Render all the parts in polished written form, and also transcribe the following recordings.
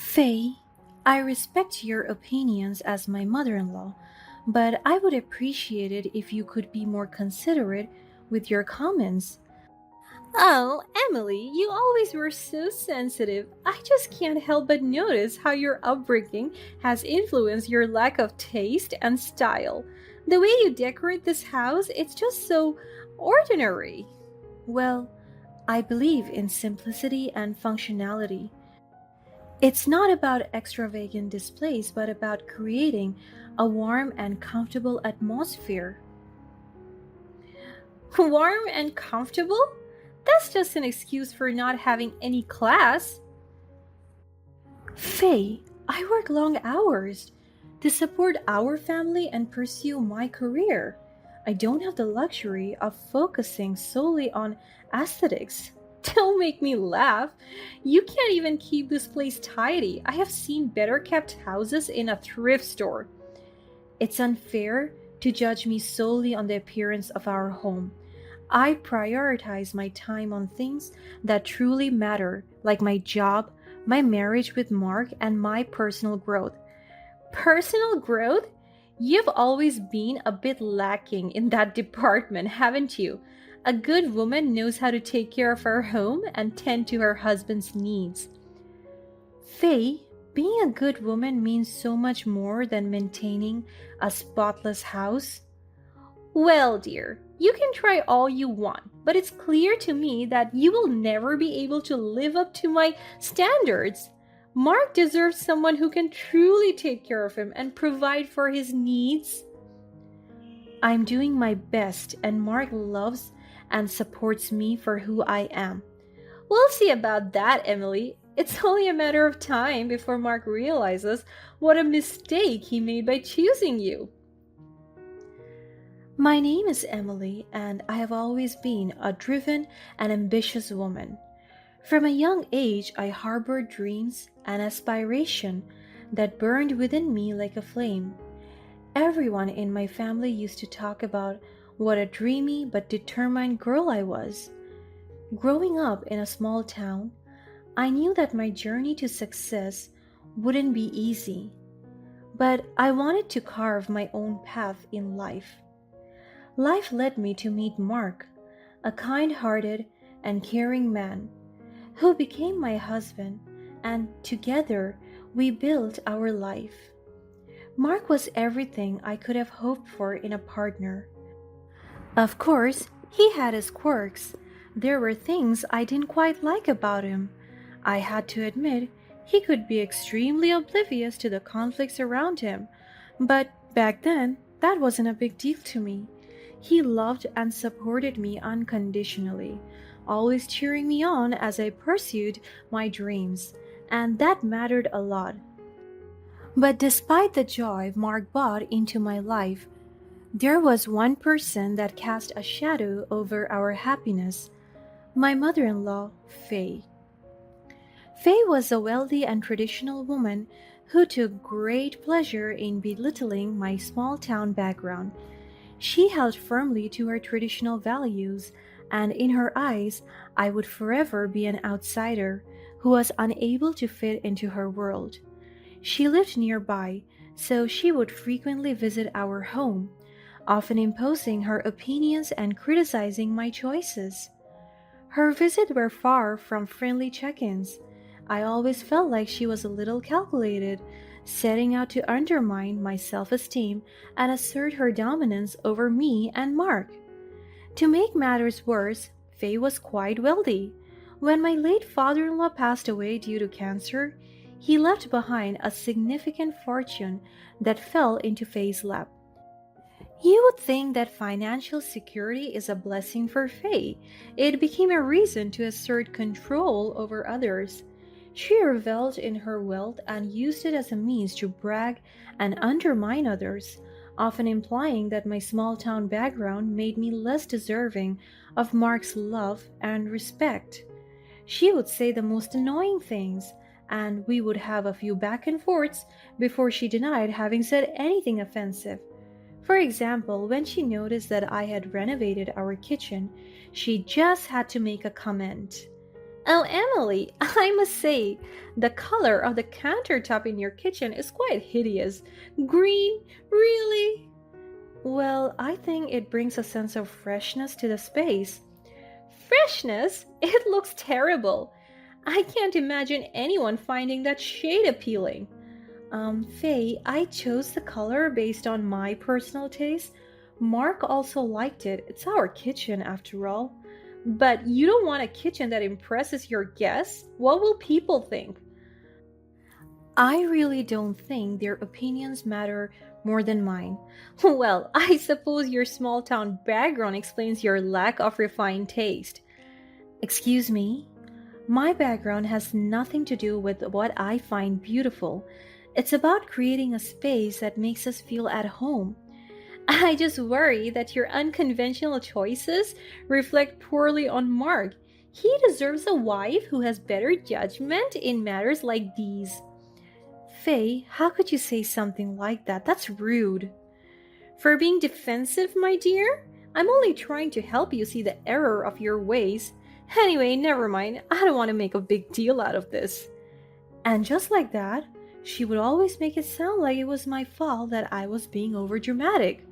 Faye, I respect your opinions as my mother in law, but I would appreciate it if you could be more considerate with your comments. Oh, Emily, you always were so sensitive. I just can't help but notice how your upbringing has influenced your lack of taste and style. The way you decorate this house, it's just so ordinary. Well, I believe in simplicity and functionality. It's not about extravagant displays, but about creating a warm and comfortable atmosphere. Warm and comfortable? That's just an excuse for not having any class. Faye, I work long hours to support our family and pursue my career. I don't have the luxury of focusing solely on aesthetics. Don't make me laugh. You can't even keep this place tidy. I have seen better kept houses in a thrift store. It's unfair to judge me solely on the appearance of our home. I prioritize my time on things that truly matter, like my job, my marriage with Mark, and my personal growth. Personal growth? You've always been a bit lacking in that department, haven't you? A good woman knows how to take care of her home and tend to her husband's needs. Faye, being a good woman means so much more than maintaining a spotless house. Well, dear, you can try all you want, but it's clear to me that you will never be able to live up to my standards. Mark deserves someone who can truly take care of him and provide for his needs. I'm doing my best, and Mark loves and supports me for who I am. We'll see about that, Emily. It's only a matter of time before Mark realizes what a mistake he made by choosing you. My name is Emily, and I have always been a driven and ambitious woman. From a young age, I harbored dreams and aspiration that burned within me like a flame. Everyone in my family used to talk about what a dreamy but determined girl I was. Growing up in a small town, I knew that my journey to success wouldn't be easy, but I wanted to carve my own path in life. Life led me to meet Mark, a kind hearted and caring man who became my husband, and together we built our life. Mark was everything I could have hoped for in a partner. Of course, he had his quirks. There were things I didn't quite like about him. I had to admit, he could be extremely oblivious to the conflicts around him, but back then, that wasn't a big deal to me. He loved and supported me unconditionally, always cheering me on as I pursued my dreams, and that mattered a lot. But despite the joy Mark brought into my life, there was one person that cast a shadow over our happiness: my mother in law, Faye. Faye was a wealthy and traditional woman who took great pleasure in belittling my small town background. She held firmly to her traditional values, and in her eyes, I would forever be an outsider who was unable to fit into her world. She lived nearby, so she would frequently visit our home, often imposing her opinions and criticizing my choices. Her visits were far from friendly check ins. I always felt like she was a little calculated, setting out to undermine my self esteem and assert her dominance over me and Mark. To make matters worse, Faye was quite wealthy. When my late father in law passed away due to cancer, he left behind a significant fortune that fell into Faye's lap. You would think that financial security is a blessing for Faye. It became a reason to assert control over others. She reveled in her wealth and used it as a means to brag and undermine others, often implying that my small town background made me less deserving of Mark's love and respect. She would say the most annoying things, and we would have a few back and forths before she denied having said anything offensive. For example, when she noticed that I had renovated our kitchen, she just had to make a comment. Oh, Emily, I must say, the color of the countertop in your kitchen is quite hideous. Green? Really? Well, I think it brings a sense of freshness to the space. Freshness? It looks terrible. I can't imagine anyone finding that shade appealing. Faye, I chose the color based on my personal taste. Mark also liked it. It's our kitchen after all. But you don't want a kitchen that impresses your guests? What will people think? I really don't think their opinions matter more than mine. Well, I suppose your small town background explains your lack of refined taste. Excuse me? My background has nothing to do with what I find beautiful. It's about creating a space that makes us feel at home. I just worry that your unconventional choices reflect poorly on Mark. He deserves a wife who has better judgment in matters like these. Faye, how could you say something like that? That's rude. For being defensive, my dear? I'm only trying to help you see the error of your ways. Anyway, never mind. I don't want to make a big deal out of this. And just like that, she would always make it sound like it was my fault that I was being overdramatic.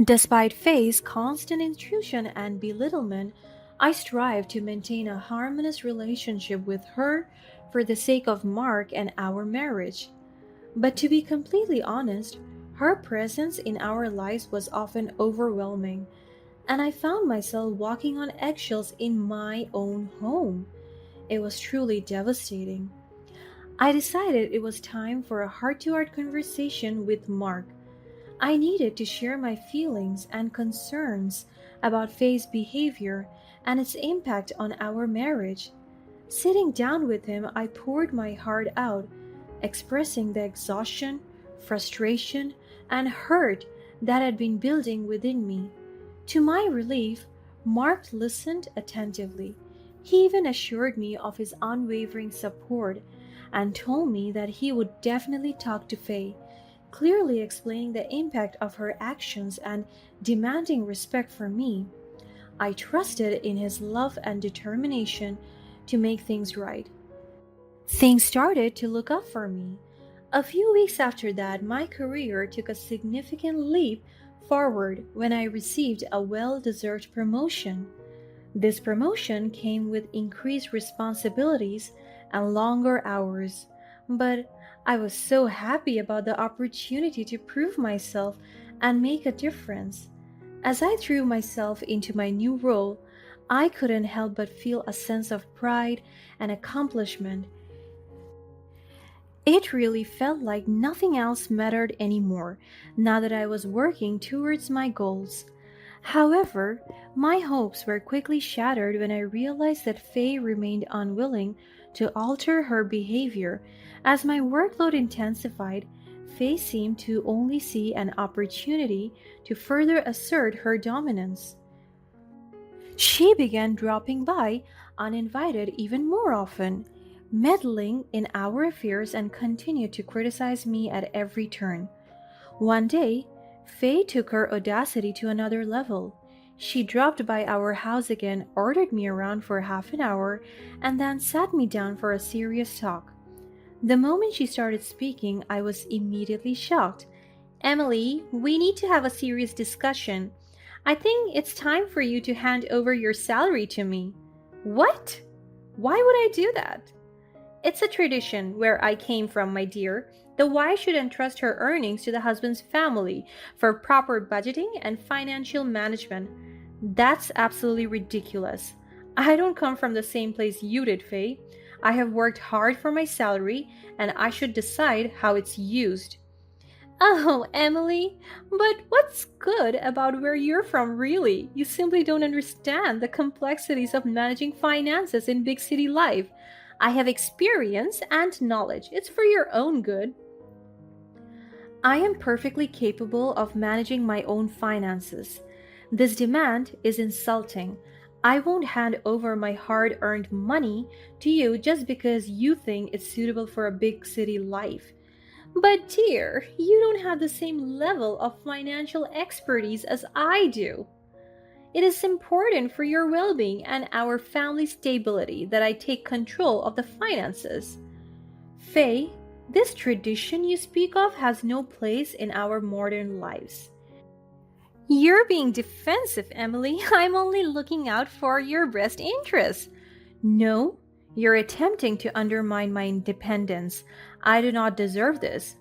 Despite Faye's constant intrusion and belittlement, I strive to maintain a harmonious relationship with her for the sake of Mark and our marriage. But to be completely honest, her presence in our lives was often overwhelming, and I found myself walking on eggshells in my own home. It was truly devastating. I decided it was time for a heart to heart conversation with Mark. I needed to share my feelings and concerns about Faye's behavior and its impact on our marriage. Sitting down with him, I poured my heart out, expressing the exhaustion, frustration, and hurt that had been building within me. To my relief, Mark listened attentively. He even assured me of his unwavering support and told me that he would definitely talk to Faye, clearly explaining the impact of her actions and demanding respect for me. I trusted in his love and determination to make things right. Things started to look up for me. A few weeks after that, my career took a significant leap forward when I received a well deserved promotion. This promotion came with increased responsibilities and longer hours, but I was so happy about the opportunity to prove myself and make a difference. As I threw myself into my new role, I couldn't help but feel a sense of pride and accomplishment. It really felt like nothing else mattered anymore now that I was working towards my goals. However, my hopes were quickly shattered when I realized that Faye remained unwilling to alter her behavior. As my workload intensified, Faye seemed to only see an opportunity to further assert her dominance. She began dropping by uninvited even more often, meddling in our affairs and continued to criticize me at every turn. One day, Faye took her audacity to another level. She dropped by our house again, ordered me around for half an hour, and then sat me down for a serious talk. The moment she started speaking, I was immediately shocked. Emily, we need to have a serious discussion. I think it's time for you to hand over your salary to me. What? Why would I do that? It's a tradition where I came from, my dear. The wife should entrust her earnings to the husband's family for proper budgeting and financial management. That's absolutely ridiculous. I don't come from the same place you did, Faye. I have worked hard for my salary, and I should decide how it's used. Oh, Emily, but what's good about where you're from, really? You simply don't understand the complexities of managing finances in big city life. I have experience and knowledge. It's for your own good. I am perfectly capable of managing my own finances. This demand is insulting. I won't hand over my hard earned money to you just because you think it's suitable for a big city life. But, dear, you don't have the same level of financial expertise as I do. It is important for your well being and our family stability that I take control of the finances. Faye, this tradition you speak of has no place in our modern lives. You're being defensive, Emily. I'm only looking out for your best interests. No, you're attempting to undermine my independence. I do not deserve this.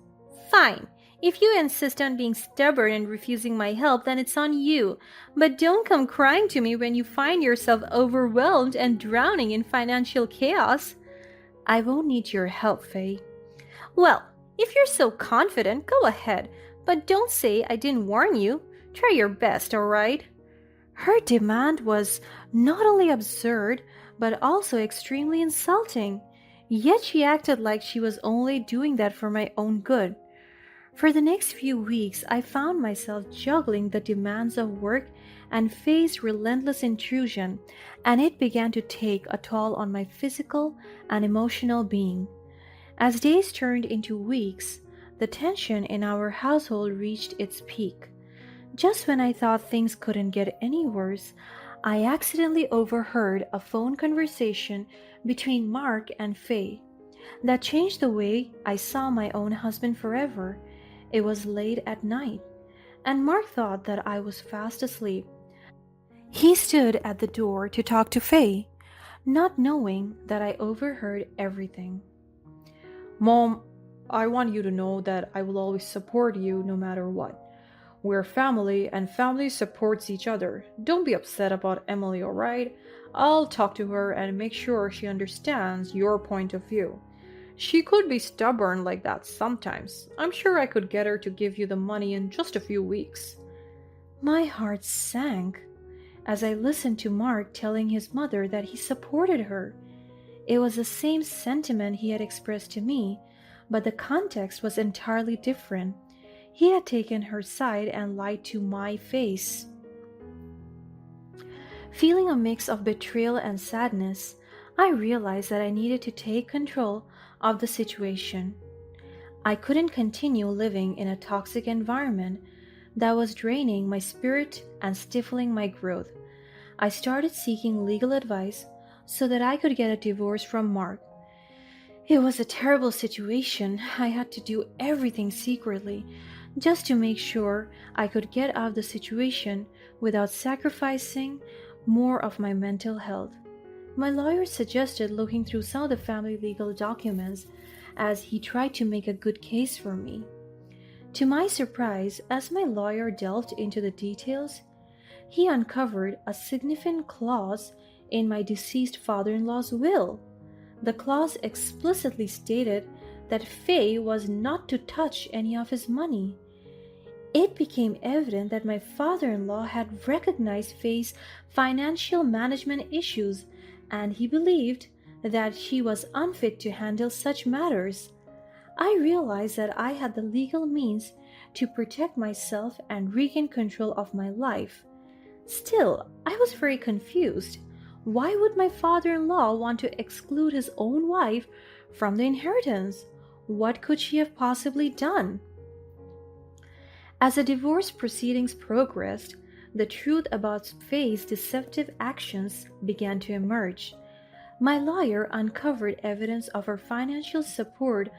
Fine. If you insist on being stubborn and refusing my help, then it's on you. But don't come crying to me when you find yourself overwhelmed and drowning in financial chaos. I won't need your help, Faye. Well, if you're so confident, go ahead. But don't say I didn't warn you. Try your best, alright? Her demand was not only absurd, but also extremely insulting. Yet she acted like she was only doing that for my own good. For the next few weeks, I found myself juggling the demands of work and Faye's relentless intrusion, and it began to take a toll on my physical and emotional being. As days turned into weeks, the tension in our household reached its peak. Just when I thought things couldn't get any worse, I accidentally overheard a phone conversation between Mark and Faye that changed the way I saw my own husband forever. It was late at night, and Mark thought that I was fast asleep. He stood at the door to talk to Faye, not knowing that I overheard everything. Mom, I want you to know that I will always support you no matter what. We're family and family supports each other. Don't be upset about Emily, alright? I'll talk to her and make sure she understands your point of view. She could be stubborn like that sometimes. I'm sure I could get her to give you the money in just a few weeks. My heart sank as I listened to Mark telling his mother that he supported her. It was the same sentiment he had expressed to me, but the context was entirely different. He had taken her side and lied to my face. Feeling a mix of betrayal and sadness, I realized that I needed to take control of the situation. I couldn't continue living in a toxic environment that was draining my spirit and stifling my growth. I started seeking legal advice so that I could get a divorce from Mark. It was a terrible situation. I had to do everything secretly just to make sure I could get out of the situation without sacrificing more of my mental health. My lawyer suggested looking through some of the family legal documents as he tried to make a good case for me. To my surprise, as my lawyer delved into the details, he uncovered a significant clause in my deceased father-in-law's will. The clause explicitly stated that Faye was not to touch any of his money. It became evident that my father-in-law had recognized Faye's financial management issues, and he believed that she was unfit to handle such matters. I realized that I had the legal means to protect myself and regain control of my life. Still, I was very confused. Why would my father-in-law want to exclude his own wife from the inheritance? What could she have possibly done? As the divorce proceedings progressed, the truth about Faye's deceptive actions began to emerge. My lawyer uncovered evidence of her financial support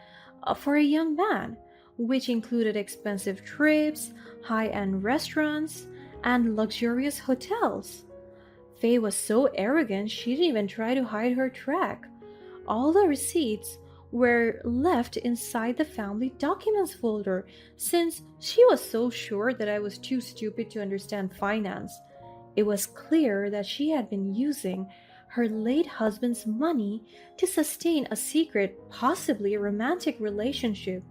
for a young man, which included expensive trips, high-end restaurants, and luxurious hotels. Faye was so arrogant she didn't even try to hide her track. All the receipts were left inside the family documents folder since she was so sure that I was too stupid to understand finance. It was clear that she had been using her late husband's money to sustain a secret, possibly romantic relationship.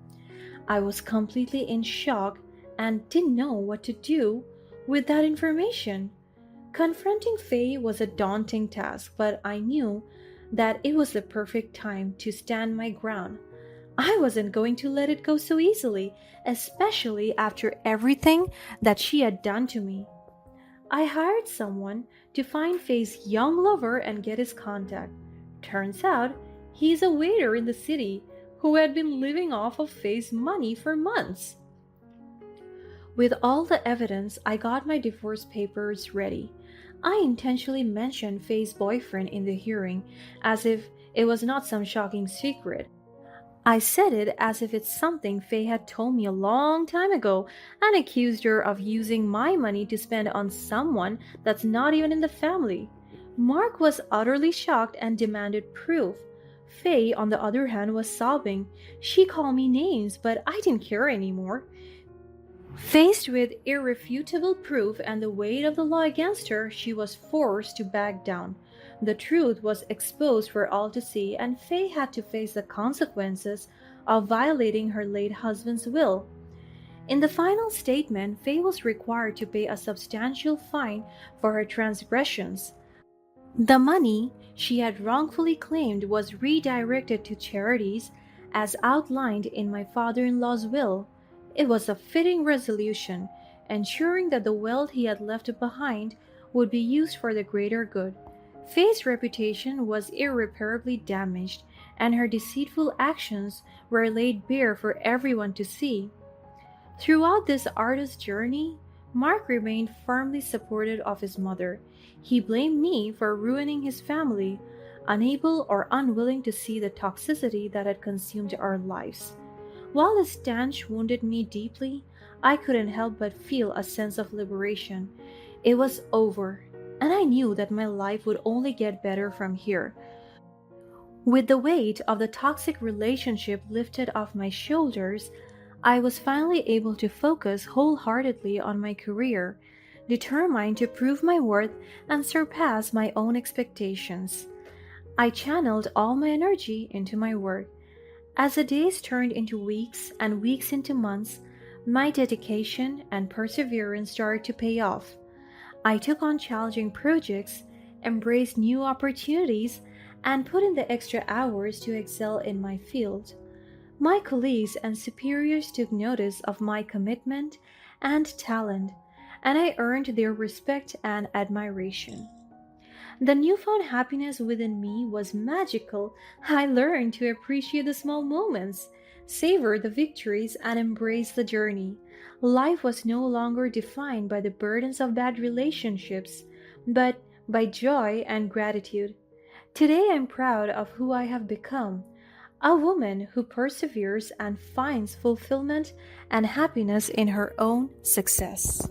I was completely in shock and didn't know what to do with that information. Confronting Faye was a daunting task, but I knew that it was the perfect time to stand my ground. I wasn't going to let it go so easily, especially after everything that she had done to me. I hired someone to find Faye's young lover and get his contact. Turns out, he's a waiter in the city who had been living off of Faye's money for months. With all the evidence, I got my divorce papers ready. I intentionally mentioned Faye's boyfriend in the hearing as if it was not some shocking secret. I said it as if it's something Faye had told me a long time ago and accused her of using my money to spend on someone that's not even in the family. Mark was utterly shocked and demanded proof. Faye, on the other hand, was sobbing. She called me names, but I didn't care anymore. Faced with irrefutable proof and the weight of the law against her, she was forced to back down. The truth was exposed for all to see, and Faye had to face the consequences of violating her late husband's will. In the final statement, Faye was required to pay a substantial fine for her transgressions. The money she had wrongfully claimed was redirected to charities as outlined in my father in law's will. It was a fitting resolution, ensuring that the wealth he had left behind would be used for the greater good. Faye's reputation was irreparably damaged, and her deceitful actions were laid bare for everyone to see. Throughout this artist's journey, Mark remained firmly supportive of his mother. He blamed me for ruining his family, unable or unwilling to see the toxicity that had consumed our lives. While his stench wounded me deeply, I couldn't help but feel a sense of liberation. It was over, and I knew that my life would only get better from here. With the weight of the toxic relationship lifted off my shoulders, I was finally able to focus wholeheartedly on my career, determined to prove my worth and surpass my own expectations. I channeled all my energy into my work. As the days turned into weeks and weeks into months, my dedication and perseverance started to pay off. I took on challenging projects, embraced new opportunities, and put in the extra hours to excel in my field. My colleagues and superiors took notice of my commitment and talent, and I earned their respect and admiration. The newfound happiness within me was magical. I learned to appreciate the small moments, savor the victories, and embrace the journey. Life was no longer defined by the burdens of bad relationships, but by joy and gratitude. Today I'm proud of who I have become, a woman who perseveres and finds fulfillment and happiness in her own success.